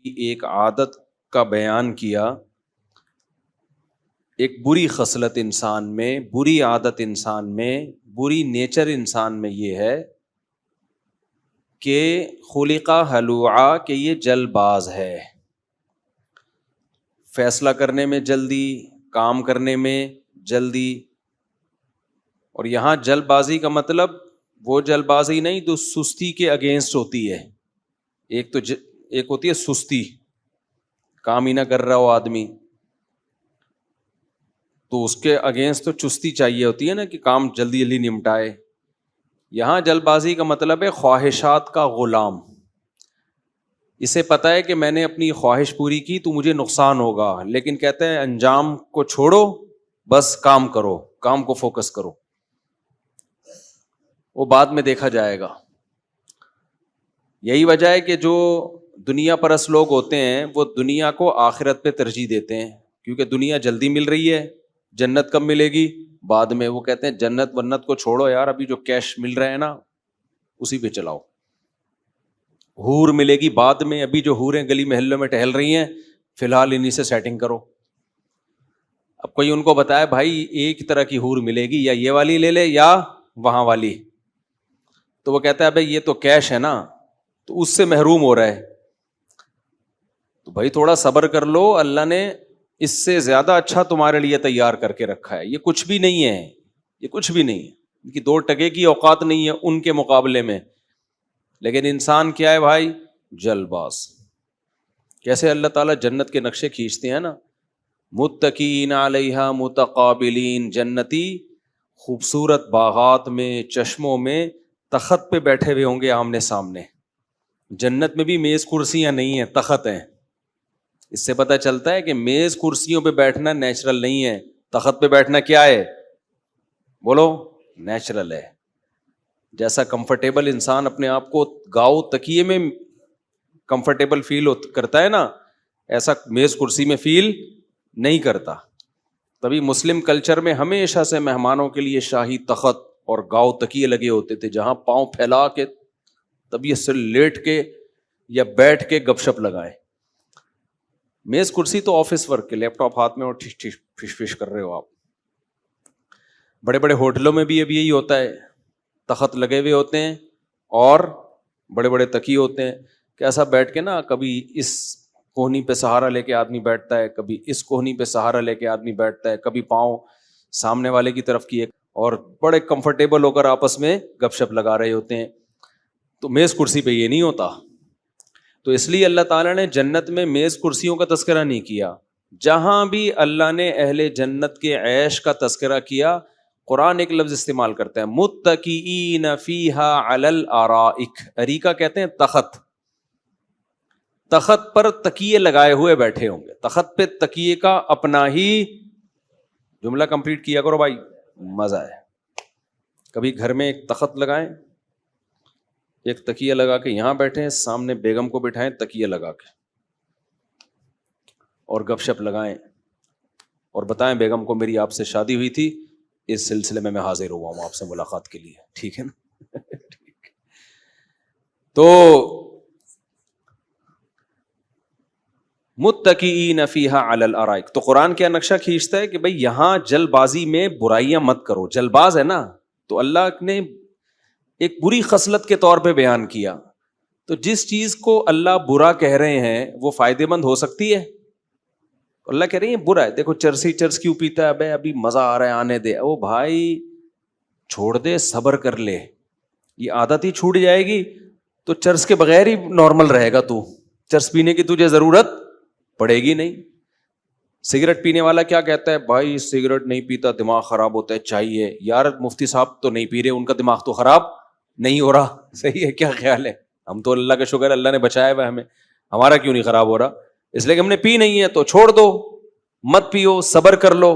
ایک عادت کا بیان کیا، ایک بری خصلت انسان میں، بری عادت انسان میں، بری نیچر انسان میں یہ ہے کہ خلقہ ہلوعا، کہ یہ جلد باز ہے، فیصلہ کرنے میں جلدی، کام کرنے میں جلدی۔ اور یہاں جلد بازی کا مطلب وہ جلد بازی نہیں جو سستی کے اگینسٹ ہوتی ہے۔ ایک ہوتی ہے سستی، کام ہی نہ کر رہا ہو آدمی، تو اس کے اگینسٹ تو چستی چاہیے ہوتی ہے نا کہ کام جلدی جلدی نمٹائے۔ یہاں جلد بازی کا مطلب ہے خواہشات کا غلام۔ اسے پتہ ہے کہ میں نے اپنی خواہش پوری کی تو مجھے نقصان ہوگا، لیکن کہتے ہیں انجام کو چھوڑو، بس کام کرو، کام کو فوکس کرو، وہ بعد میں دیکھا جائے گا۔ یہی وجہ ہے کہ جو دنیا پرست لوگ ہوتے ہیں وہ دنیا کو آخرت پہ ترجیح دیتے ہیں، کیونکہ دنیا جلدی مل رہی ہے، جنت کب ملے گی؟ بعد میں۔ وہ کہتے ہیں جنت ونت کو چھوڑو یار، ابھی جو کیش مل رہا ہے نا اسی پہ چلاؤ، حور ملے گی بعد میں، ابھی جو حوریں گلی محلوں میں ٹہل رہی ہیں فی الحال انہی سے سیٹنگ کرو۔ اب کوئی ان کو بتائے بھائی ایک طرح کی حور ملے گی، یا یہ والی لے لے یا وہاں والی، تو وہ کہتا ہے بھائی یہ تو کیش ہے نا، تو اس سے محروم ہو رہا ہے۔ تو بھائی تھوڑا صبر کر لو، اللہ نے اس سے زیادہ اچھا تمہارے لیے تیار کر کے رکھا ہے، یہ کچھ بھی نہیں ہے، یہ کچھ بھی نہیں ہے، ان کی 2 ٹکے کی اوقات نہیں ہے ان کے مقابلے میں۔ لیکن انسان کیا ہے بھائی؟ جلد باز۔ کیسے اللہ تعالیٰ جنت کے نقشے کھینچتے ہیں نا، متقین علیہا متقابلین، جنتی خوبصورت باغات میں، چشموں میں تخت پہ بیٹھے ہوئے ہوں گے آمنے سامنے۔ جنت میں بھی میز کرسیاں نہیں ہیں، تخت ہیں۔ اس سے پتہ چلتا ہے کہ میز کرسیوں پہ بیٹھنا نیچرل نہیں ہے، تخت پہ بیٹھنا کیا ہے؟ بولو، نیچرل ہے۔ جیسا کمفرٹیبل انسان اپنے آپ کو گاؤ تکیے میں کمفرٹیبل فیل کرتا ہے نا، ایسا میز کرسی میں فیل نہیں کرتا۔ تبھی مسلم کلچر میں ہمیشہ سے مہمانوں کے لیے شاہی تخت اور گاؤ تکیے لگے ہوتے تھے، جہاں پاؤں پھیلا کے طبیعت سے لیٹ کے یا بیٹھ کے گپ شپ لگائیں۔ میز کرسی تو آفس ورک کے، لیپ ٹاپ ہاتھ میں اور فش فش کر رہے ہو آپ۔ بڑے بڑے ہوٹلوں میں بھی اب یہی ہوتا ہے، تخت لگے ہوئے ہوتے ہیں اور بڑے بڑے تکیے ہوتے ہیں، کیسا بیٹھ کے نا کبھی اس کوہنی پہ سہارا لے کے آدمی بیٹھتا ہے، کبھی اس کوہنی پہ سہارا لے کے آدمی بیٹھتا ہے، کبھی پاؤں سامنے والے کی طرف کیے، اور بڑے کمفرٹیبل ہو کر آپس میں گپ شپ لگا رہے ہوتے ہیں۔ تو میز کرسی پہ یہ نہیں ہوتا۔ تو اس لیے اللہ تعالیٰ نے جنت میں میز کرسیوں کا تذکرہ نہیں کیا۔ جہاں بھی اللہ نے اہل جنت کے عیش کا تذکرہ کیا، قرآن ایک لفظ استعمال کرتا ہے، متکئین فیہا علی الارائک۔ اریکہ کہتے ہیں تخت، تخت پر تکیے لگائے ہوئے بیٹھے ہوں گے، تخت پہ تکیے کا اپنا ہی جملہ کمپلیٹ کیا کرو بھائی، مزہ ہے۔ کبھی گھر میں ایک تخت لگائیں، ایک تکیہ لگا کے یہاں بیٹھیں، سامنے بیگم کو بٹھائیں تکیہ لگا کے، اور گپ شپ لگائیں، اور بتائیں بیگم کو میری آپ سے شادی ہوئی تھی، اس سلسلے میں حاضر ہوا ہوں آپ سے ملاقات کے لیے، ٹھیک ہے نا؟ تو متکئین فیہا علی الارائک، تو قرآن کیا نقشہ کھینچتا ہے کہ بھئی یہاں جلد بازی میں برائیاں مت کرو۔ جلد باز ہے نا، تو اللہ نے ایک بری خصلت کے طور پہ بیان کیا۔ تو جس چیز کو اللہ برا کہہ رہے ہیں وہ فائدے مند ہو سکتی ہے؟ اللہ کہہ رہے ہیں برا ہے، دیکھو چرس کیوں پیتا ہے، ابھی مزہ آ رہا ہے آنے دے، او بھائی چھوڑ دے، صبر کر لے، یہ عادت ہی چھوٹ جائے گی تو چرس کے بغیر ہی نارمل رہے گا، تو چرس پینے کی تجھے ضرورت پڑے گی نہیں۔ سگریٹ پینے والا کیا کہتا ہے، بھائی سگریٹ نہیں پیتا دماغ خراب ہوتا ہے، چاہیے یار مفتی صاحب تو نہیں پی رہے، ان کا دماغ تو خراب نہیں ہو رہا، صحیح ہے، کیا خیال ہے؟ ہم تو اللہ کا شکر ہے اللہ نے بچایا ہوا ہمیں، ہمارا کیوں نہیں خراب ہو رہا؟ اس لیے کہ ہم نے پی نہیں ہے تو چھوڑ دو، مت پیو، صبر کر لو۔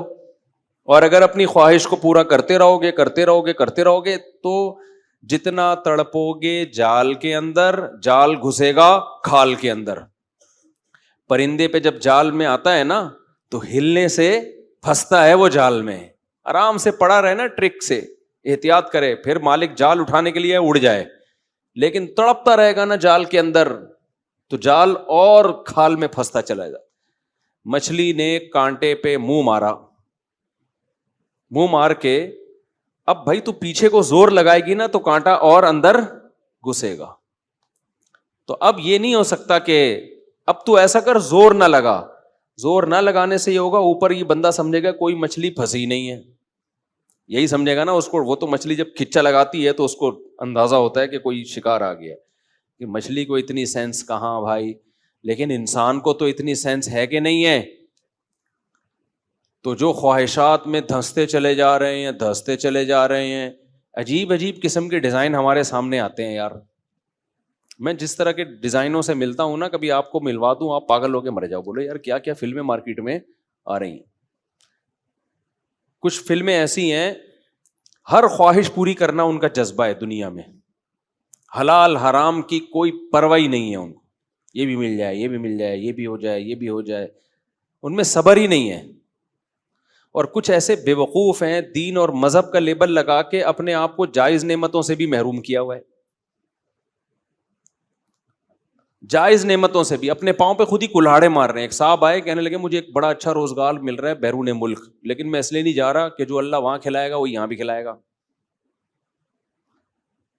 اور اگر اپنی خواہش کو پورا کرتے رہو گے تو جتنا تڑپو گے جال کے اندر، جال گھسے گا کھال کے اندر۔ پرندے پہ جب جال میں آتا ہے نا تو ہلنے سے پھنستا ہے وہ جال میں، آرام سے پڑا رہے نا، ٹرک سے احتیاط کرے، پھر مالک جال اٹھانے کے لیے اڑ جائے، لیکن تڑپتا رہے گا نا جال کے اندر تو جال اور کھال میں پھنستا چلا جاتا. مچھلی نے کانٹے پہ منہ مارا, منہ مار کے اب بھائی تو پیچھے کو زور لگائے گی نا تو کانٹا اور اندر گھسے گا. تو اب یہ نہیں ہو سکتا کہ اب تو ایسا کر زور نہ لگا, زور نہ لگانے سے یہ ہوگا اوپر یہ بندہ سمجھے گا کوئی مچھلی پھنسی نہیں ہے, یہی سمجھے گا نا اس کو. وہ تو مچھلی جب کھچا لگاتی ہے تو اس کو اندازہ ہوتا ہے کہ کوئی شکار آ گیا, کہ مچھلی کو اتنی سینس کہاں بھائی, لیکن انسان کو تو اتنی سینس ہے کہ نہیں ہے. تو جو خواہشات میں دھنستے چلے جا رہے ہیں, دھنستے چلے جا رہے ہیں, عجیب عجیب قسم کے ڈیزائن ہمارے سامنے آتے ہیں یار. میں جس طرح کے ڈیزائنوں سے ملتا ہوں نا, کبھی آپ کو ملوا دوں آپ پاگل ہو کے مر جاؤ, بولو یار کیا کیا فلمیں مارکیٹ میں آ رہی ہیں. کچھ فلمیں ایسی ہیں ہر خواہش پوری کرنا ان کا جذبہ ہے دنیا میں, حلال حرام کی کوئی پرواہ نہیں ہے ان کو, یہ بھی مل جائے, یہ بھی مل جائے, یہ بھی ہو جائے, یہ بھی ہو جائے, ان میں صبر ہی نہیں ہے. اور کچھ ایسے بے وقوف ہیں دین اور مذہب کا لیبل لگا کے اپنے آپ کو جائز نعمتوں سے بھی محروم کیا ہوا ہے, جائز نعمتوں سے بھی اپنے پاؤں پہ خود ہی کلہاڑے مار رہے ہیں. ایک صاحب آئے کہنے لگے مجھے ایک بڑا اچھا روزگار مل رہا ہے بیرون ملک, لیکن میں اس لیے نہیں جا رہا کہ جو اللہ وہاں کھلائے گا وہ یہاں بھی کھلائے گا.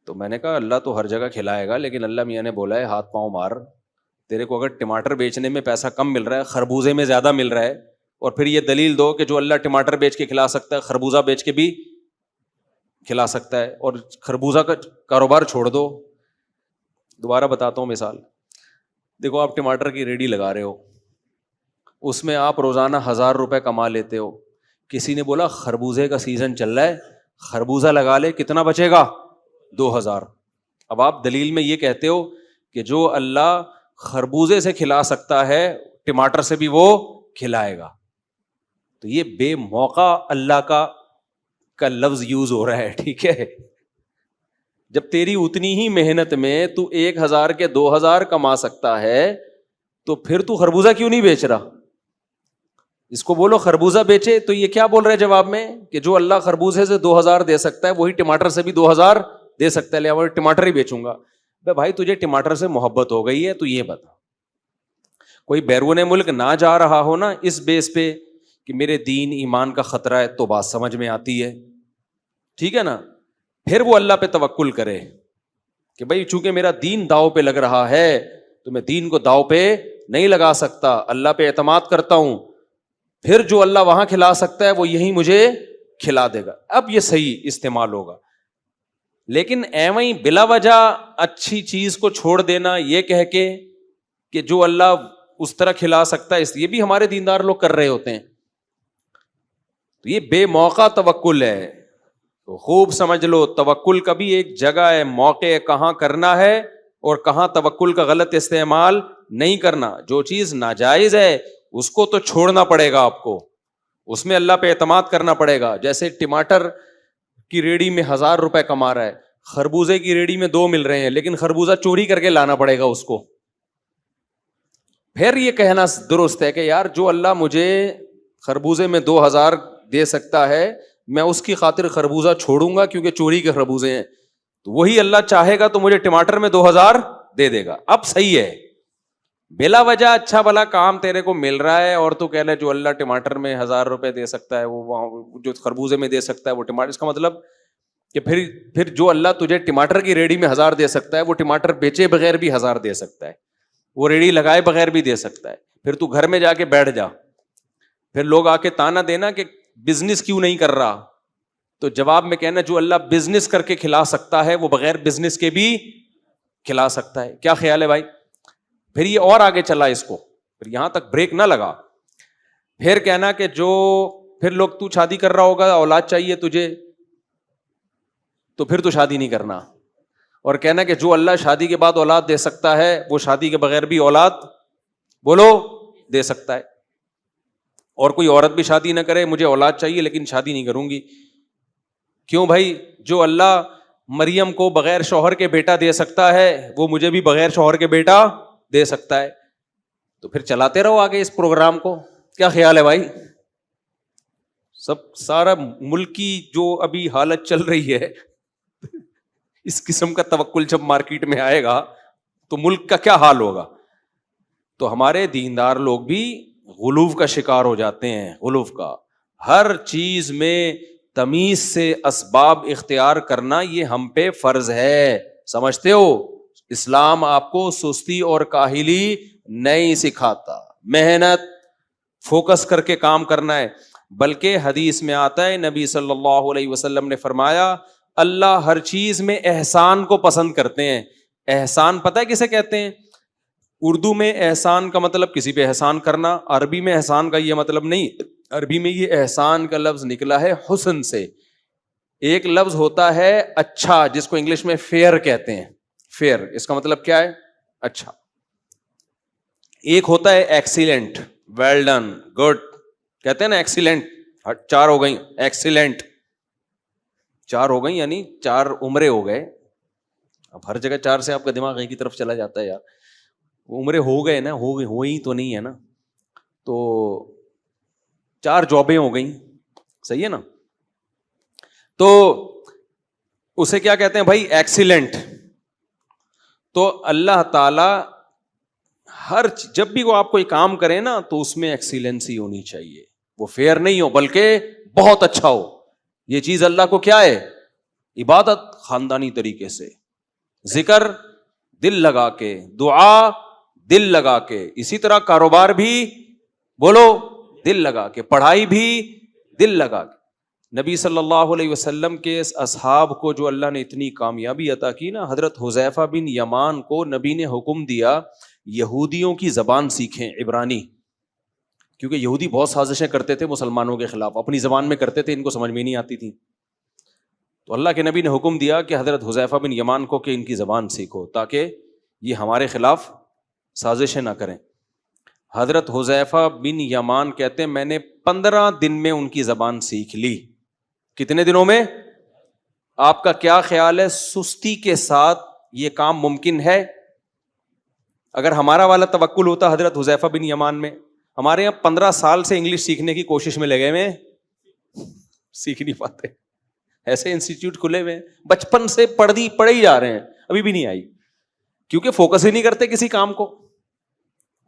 تو میں نے کہا اللہ تو ہر جگہ کھلائے گا, لیکن اللہ میاں نے بولا ہے ہاتھ پاؤں مار, تیرے کو اگر ٹماٹر بیچنے میں پیسہ کم مل رہا ہے, خربوزے میں زیادہ مل رہا ہے, اور پھر یہ دلیل دو کہ جو اللہ ٹماٹر بیچ کے کھلا سکتا ہے خربوزہ بیچ کے بھی کھلا سکتا ہے, اور خربوزہ کا کاروبار چھوڑ دو. دوبارہ بتاتا ہوں مثال, دیکھو آپ ٹماٹر کی ریڈی لگا رہے ہو, اس میں آپ روزانہ 1000 روپے کما لیتے ہو. کسی نے بولا خربوزے کا سیزن چل رہا ہے, خربوزہ لگا لے, کتنا بچے گا؟ 2000. اب آپ دلیل میں یہ کہتے ہو کہ جو اللہ خربوزے سے کھلا سکتا ہے ٹماٹر سے بھی وہ کھلائے گا. تو یہ بے موقع اللہ کا لفظ یوز ہو رہا ہے, ٹھیک ہے. جب تیری اتنی ہی محنت میں تو 1000 کے 2000 کما سکتا ہے تو پھر تو خربوزہ کیوں نہیں بیچ رہا؟ اس کو بولو خربوزہ بیچے, تو یہ کیا بول رہے جواب میں کہ جو اللہ خربوزے سے 2000 دے سکتا ہے وہی ٹماٹر سے بھی 2000 دے سکتا ہے, لہٰذا ٹماٹر ہی بیچوں گا. بھائی تجھے ٹماٹر سے محبت ہو گئی ہے تو یہ بتا, کوئی بیرون ملک نہ جا رہا ہو نا اس بیس پہ کہ میرے دین ایمان کا خطرہ ہے, تو بات سمجھ میں آتی ہے, ٹھیک ہے نا. پھر وہ اللہ پہ توکل کرے کہ بھائی چونکہ میرا دین داؤ پہ لگ رہا ہے تو میں دین کو داؤ پہ نہیں لگا سکتا, اللہ پہ اعتماد کرتا ہوں, پھر جو اللہ وہاں کھلا سکتا ہے وہ یہیں مجھے کھلا دے گا. اب یہ صحیح استعمال ہوگا. لیکن ایویں بلا وجہ اچھی چیز کو چھوڑ دینا یہ کہہ کے کہ جو اللہ اس طرح کھلا سکتا ہے, یہ بھی ہمارے دیندار لوگ کر رہے ہوتے ہیں. تو یہ بے موقع توکل ہے. تو خوب سمجھ لو, توکل کا بھی ایک جگہ ہے, موقع کہاں کرنا ہے اور کہاں توکل کا غلط استعمال نہیں کرنا. جو چیز ناجائز ہے اس کو تو چھوڑنا پڑے گا آپ کو, اس میں اللہ پہ اعتماد کرنا پڑے گا. جیسے ٹماٹر کی ریڑھی میں 1000 روپے کما رہا ہے, خربوزے کی ریڑھی میں 2 مل رہے ہیں, لیکن خربوزہ چوری کر کے لانا پڑے گا اس کو. پھر یہ کہنا درست ہے کہ یار جو اللہ مجھے خربوزے میں 2000 دے سکتا ہے میں اس کی خاطر خربوزہ چھوڑوں گا کیونکہ چوری کے خربوزے ہیں, تو وہی اللہ چاہے گا تو مجھے ٹماٹر میں 2000 دے دے گا. اب صحیح ہے, بلا وجہ اچھا بھلا کام تیرے کو مل رہا ہے اور تو کہہ لے جو اللہ ٹماٹر میں 1000 روپے دے سکتا ہے وہ جو خربوزے میں دے سکتا ہے وہ ٹماٹر. اس کا مطلب کہ پھر جو اللہ تجھے ٹماٹر کی ریڑھی میں 1000 دے سکتا ہے وہ ٹماٹر بیچے بغیر بھی 1000 دے سکتا ہے, وہ ریڑھی لگائے بغیر بھی دے سکتا ہے. پھر تو گھر میں جا کے بیٹھ جا, پھر لوگ آ کے تانا دینا کہ بزنس کیوں نہیں کر رہا, تو جواب میں کہنا جو اللہ بزنس کر کے کھلا سکتا ہے وہ بغیر بزنس کے بھی کھلا سکتا ہے. کیا خیال ہے بھائی؟ پھر یہ اور آگے چلا اس کو, پھر یہاں تک بریک نہ لگا. پھر کہنا کہ جو پھر لوگ تو شادی کر رہا ہوگا, اولاد چاہیے تجھے, تو پھر تو شادی نہیں کرنا. اور کہنا کہ جو اللہ شادی کے بعد اولاد دے سکتا ہے وہ شادی کے بغیر بھی اولاد بولو دے سکتا ہے. اور کوئی عورت بھی شادی نہ کرے, مجھے اولاد چاہیے لیکن شادی نہیں کروں گی. کیوں بھائی؟ جو اللہ مریم کو بغیر شوہر کے بیٹا دے سکتا ہے وہ مجھے بھی بغیر شوہر کے بیٹا دے سکتا ہے. تو پھر چلاتے رہو آگے اس پروگرام کو. کیا خیال ہے بھائی؟ سارا ملک کی جو ابھی حالت چل رہی ہے اس قسم کا توکل جب مارکیٹ میں آئے گا تو ملک کا کیا حال ہوگا. تو ہمارے دیندار لوگ بھی غلو کا شکار ہو جاتے ہیں. غلو کا ہر چیز میں تمیز سے اسباب اختیار کرنا یہ ہم پہ فرض ہے. سمجھتے ہو؟ اسلام آپ کو سستی اور کاہلی نہیں سکھاتا, محنت فوکس کر کے کام کرنا ہے. بلکہ حدیث میں آتا ہے, نبی صلی اللہ علیہ وسلم نے فرمایا اللہ ہر چیز میں احسان کو پسند کرتے ہیں. احسان پتہ ہے کسے کہتے ہیں؟ اردو میں احسان کا مطلب کسی پہ احسان کرنا, عربی میں احسان کا یہ مطلب نہیں. عربی میں یہ احسان کا لفظ نکلا ہے حسن سے. ایک لفظ ہوتا ہے اچھا, جس کو انگلش میں فیئر کہتے ہیں. فیئر اس کا مطلب کیا ہے؟ اچھا. ایک ہوتا ہے ایکسیلنٹ, ویل ڈن, گڈ کہتے ہیں نا ایکسیلنٹ. 4 ہو گئی ایکسیلنٹ, 4 ہو گئی یعنی 4 عمرے ہو گئے. اب ہر جگہ 4 سے آپ کا دماغ ایک کی طرف چلا جاتا ہے یار. عمرے ہو گئے نا, ہوئی تو نہیں ہے نا, تو 4 جابیں ہو گئیں, صحیح ہے نا. تو اسے کیا کہتے ہیں بھائی؟ ایکسیلنٹ. تو اللہ تعالی جب بھی وہ آپ کوئی کام کرے نا تو اس میں ایکسیلنسی ہونی چاہیے. وہ فیئر نہیں ہو بلکہ بہت اچھا ہو. یہ چیز اللہ کو کیا ہے؟ عبادت خاندانی طریقے سے, ذکر دل لگا کے, دعا دل لگا کے, اسی طرح کاروبار بھی بولو دل لگا کے, پڑھائی بھی دل لگا کے. نبی صلی اللہ علیہ وسلم کے اصحاب کو جو اللہ نے اتنی کامیابی عطا کی نا, حضرت حذیفہ بن یمان کو نبی نے حکم دیا یہودیوں کی زبان سیکھیں, عبرانی, کیونکہ یہودی بہت سازشیں کرتے تھے مسلمانوں کے خلاف, اپنی زبان میں کرتے تھے, ان کو سمجھ میں نہیں آتی تھی. تو اللہ کے نبی نے حکم دیا کہ حضرت حذیفہ بن یمان کو کہ ان کی زبان سیکھو تاکہ یہ ہمارے خلاف سازشیں نہ کریں. حضرت حذیفہ بن یمان کہتے ہیں میں نے 15 دن میں ان کی زبان سیکھ لی. کتنے دنوں میں؟ آپ کا کیا خیال ہے سستی کے ساتھ یہ کام ممکن ہے؟ اگر ہمارا والا توکل ہوتا حضرت حذیفہ بن یمان میں, ہمارے یہاں 15 سال سے انگلش سیکھنے کی کوشش میں لگے ہوئے, سیکھ نہیں پاتے. ایسے انسٹیٹیوٹ کھلے ہوئے, بچپن سے پڑھے ہی جا رہے ہیں, ابھی بھی نہیں آئی, کیونکہ فوکس ہی نہیں کرتے کسی کام کو.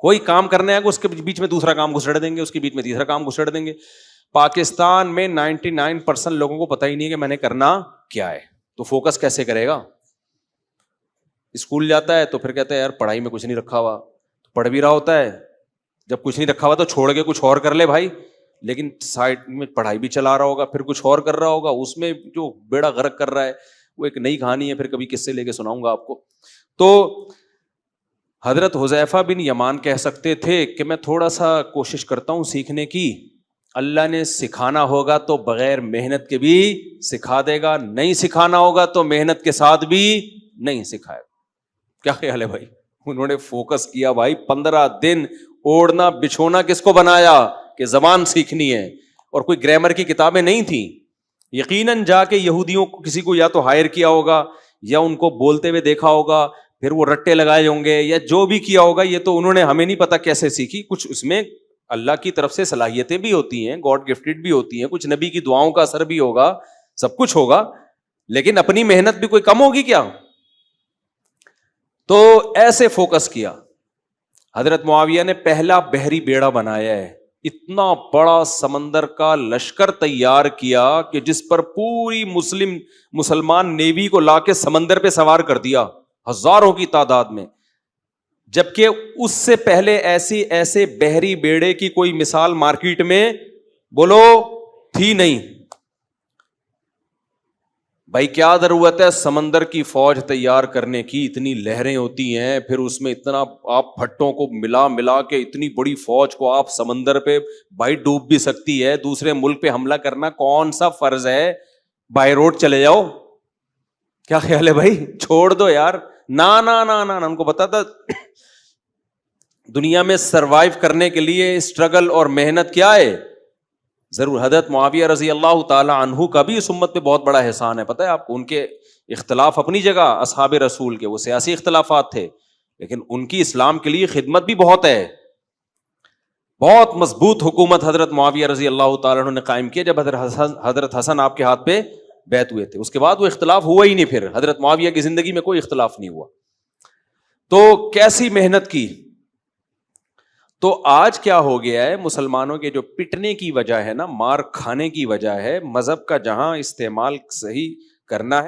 کوئی کام کرنے آئے گا اس کے بیچ میں دوسرا کام گھسڑ دیں گے, اس کے بیچ میں تیسرا کام گھسڑ دیں گے. پاکستان میں 99% لوگوں کو پتہ ہی نہیں ہے کہ میں نے کرنا کیا ہے, تو فوکس کیسے کرے گا؟ اسکول جاتا ہے تو پھر کہتا ہے یار پڑھائی میں کچھ نہیں رکھا ہوا, تو پڑھ بھی رہا ہوتا ہے, جب کچھ نہیں رکھا ہوا تو چھوڑ کے کچھ اور کر لے بھائی, لیکن سائڈ میں پڑھائی بھی چلا رہا ہوگا, پھر کچھ اور کر رہا ہوگا, اس میں جو بیڑا غرق کر رہا ہے وہ ایک نئی کہانی ہے, پھر کبھی قصے لے کے سناؤں گا آپ کو. تو حضرت حذیفہ بن یمان کہہ سکتے تھے کہ میں تھوڑا سا کوشش کرتا ہوں سیکھنے کی, اللہ نے سکھانا ہوگا تو بغیر محنت کے بھی سکھا دے گا, نہیں سکھانا ہوگا تو محنت کے ساتھ بھی نہیں سکھائے گا. کیا خیال ہے بھائی؟ انہوں نے فوکس کیا بھائی, 15 دن اوڑھنا بچھونا کس کو بنایا کہ زبان سیکھنی ہے, اور کوئی گرامر کی کتابیں نہیں تھیں. یقیناً جا کے یہودیوں کو کسی کو یا تو ہائر کیا ہوگا یا ان کو بولتے ہوئے دیکھا ہوگا, پھر وہ رٹے لگائے ہوں گے یا جو بھی کیا ہوگا, یہ تو انہوں نے ہمیں نہیں پتا کیسے سیکھی. کچھ اس میں اللہ کی طرف سے صلاحیتیں بھی ہوتی ہیں, گاڈ گفٹڈ بھی ہوتی ہیں, کچھ نبی کی دعاؤں کا اثر بھی ہوگا, سب کچھ ہوگا, لیکن اپنی محنت بھی کوئی کم ہوگی کیا؟ تو ایسے فوکس کیا. حضرت معاویہ نے پہلا بحری بیڑا بنایا ہے, اتنا بڑا سمندر کا لشکر تیار کیا کہ جس پر پوری مسلمان نیوی کو لا کے سمندر پہ سوار کر دیا, ہزاروں کی تعداد میں. جبکہ اس سے پہلے ایسے بحری بیڑے کی کوئی مثال مارکیٹ میں بولو تھی نہیں. بھائی کیا ضرورت ہے سمندر کی فوج تیار کرنے کی, اتنی لہریں ہوتی ہیں, پھر اس میں اتنا آپ پھٹوں کو ملا کے اتنی بڑی فوج کو آپ سمندر پہ بھائی ڈوب بھی سکتی ہے, دوسرے ملک پہ حملہ کرنا کون سا فرض ہے؟ بائی روڈ چلے جاؤ. کیا خیال ہے بھائی؟ چھوڑ دو یار. نہ ان کو پتا تھا دنیا میں سروائیو کرنے کے لیے اسٹرگل اور محنت کیا ہے ضرور. حضرت معاویہ رضی اللہ تعالی عنہ کا بھی اس امت پہ بہت بڑا احسان ہے, پتہ ہے آپ کو. ان کے اختلاف اپنی جگہ اصحاب رسول کے, وہ سیاسی اختلافات تھے, لیکن ان کی اسلام کے لیے خدمت بھی بہت ہے. بہت مضبوط حکومت حضرت معاویہ رضی اللہ تعالیٰ عنہ نے قائم کیا جب حضرت حسن آپ کے ہاتھ پہ بیعت ہوئے تھے. اس کے بعد وہ اختلاف ہوا ہی نہیں, پھر حضرت معاویہ کی زندگی میں کوئی اختلاف نہیں ہوا. تو کیسی محنت کی, تو آج کیا ہو گیا ہے، مسلمانوں کے جو پٹنے کی وجہ ہے نا، مار کھانے کی وجہ ہے، مذہب کا جہاں استعمال صحیح کرنا ہے